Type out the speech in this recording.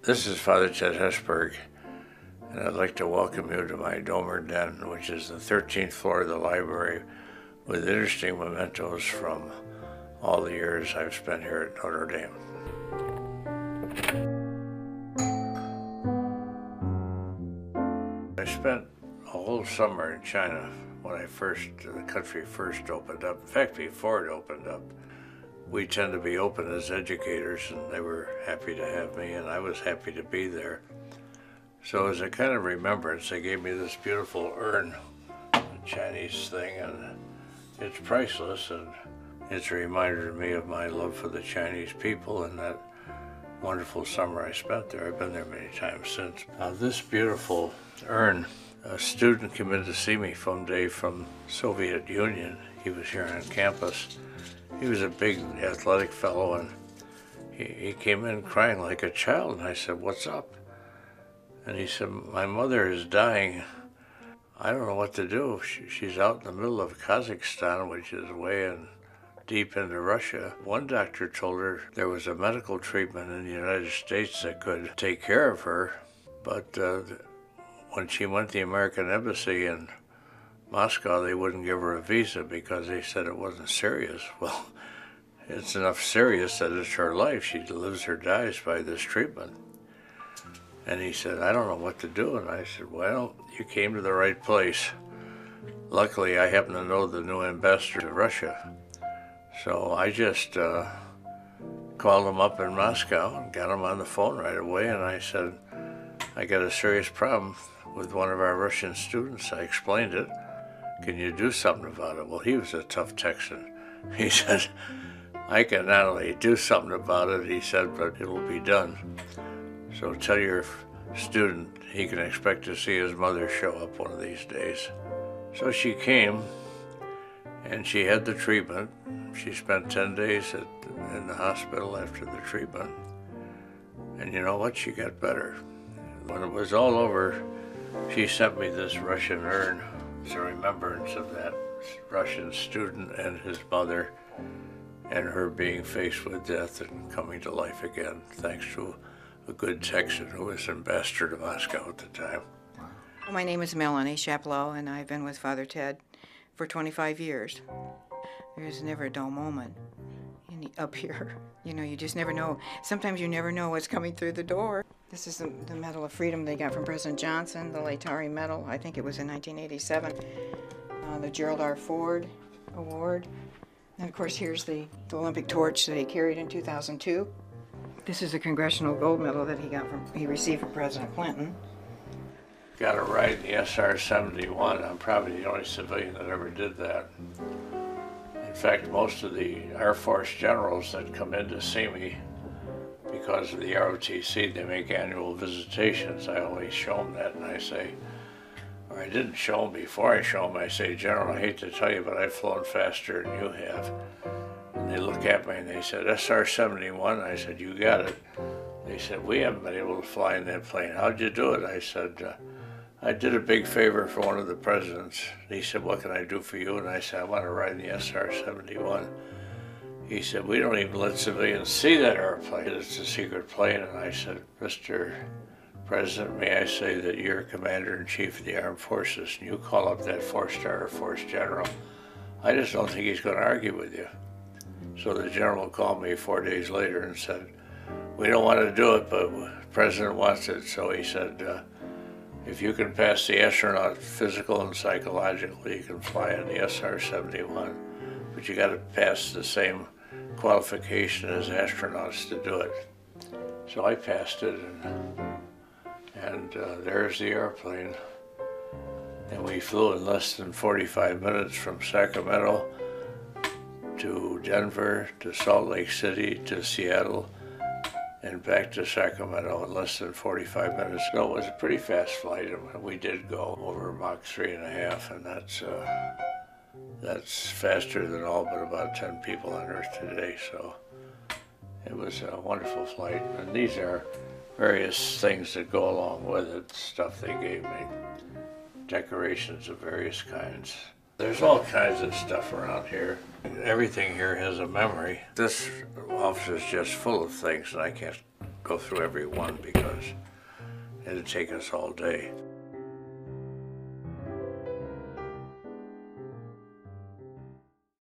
This is Father Ted Hesburgh, and I'd like to welcome you to my Domer Den, which is the 13th floor of the library, with interesting mementos from all the years I've spent here at Notre Dame. I spent a whole summer in China when the country first opened up. In fact, before it opened up. We tend to be open as educators, and they were happy to have me, and I was happy to be there. So as a kind of remembrance, they gave me this beautiful urn, a Chinese thing, and it's priceless, and it's a reminder to me of my love for the Chinese people and that wonderful summer I spent there. I've been there many times since. This beautiful urn, a student came in to see me from Soviet Union. He was here on campus. He was a big athletic fellow, and he came in crying like a child, and I said, "What's up?" And he said, "My mother is dying. I don't know what to do. She's out in the middle of Kazakhstan, which is deep into Russia. One doctor told her there was a medical treatment in the United States that could take care of her, but when she went to the American embassy in Moscow, they wouldn't give her a visa because they said it wasn't serious." Well, it's enough serious that it's her life. She lives or dies by this treatment. And he said, "I don't know what to do." And I said, "Well, you came to the right place. Luckily, I happen to know the new ambassador to Russia. So I just called him up in Moscow and got him on the phone right away. And I said, I got a serious problem with one of our Russian students. I explained it. Can you do something about it?" Well, he was a tough Texan. He said, "I can not only do something about it," he said, "but it'll be done. So tell your student he can expect to see his mother show up one of these days." So she came, and she had the treatment. She spent 10 days in the hospital after the treatment. And you know what? She got better. When it was all over, she sent me this Russian urn. It's a remembrance of that Russian student and his mother and her being faced with death and coming to life again, thanks to a good Texan who was ambassador to Moscow at the time. My name is Melanie Chaplow, and I've been with Father Ted for 25 years. There's never a dull moment up here. You know, you just never know. Sometimes you never know what's coming through the door. This is the Medal of Freedom they got from President Johnson, the Latari Medal. I think it was in 1987. The Gerald R. Ford Award. And of course, here's the Olympic torch that he carried in 2002. This is a Congressional Gold Medal that he received from President Clinton. Got to ride the SR-71. I'm probably the only civilian that ever did that. In fact, most of the Air Force generals that come in to see me, because of the ROTC, they make annual visitations. I always show them that, and I say, or I didn't show them before I show them, I say, "General, I hate to tell you, but I've flown faster than you have." And they look at me and they said, "SR-71? I said, "You got it." They said, "We haven't been able to fly in that plane. How'd you do it?" I said, "I did a big favor for one of the presidents." He said, "What can I do for you?" And I said, "I want to ride the SR-71. He said, "We don't even let civilians see that airplane. It's a secret plane." And I said, "Mr. President, may I say that you're Commander-in-Chief of the Armed Forces, and you call up that four-star Air Force general. I just don't think he's going to argue with you." So the general called me 4 days later and said, "We don't want to do it, but the President wants it." So he said, "If you can pass the astronaut physical and psychological, you can fly on the SR-71. But you got to pass the same qualification as astronauts to do it." So I passed it, and there's the airplane. And we flew in less than 45 minutes from Sacramento to Denver, to Salt Lake City, to Seattle, and back to Sacramento in less than 45 minutes. So it was a pretty fast flight, and we did go over Mach 3.5, and that's faster than all but about 10 people on Earth today. So it was a wonderful flight, and these are various things that go along with it, stuff they gave me, decorations of various kinds. There's all kinds of stuff around here. Everything here has a memory. This office is just full of things, and I can't go through every one because it'd take us all day.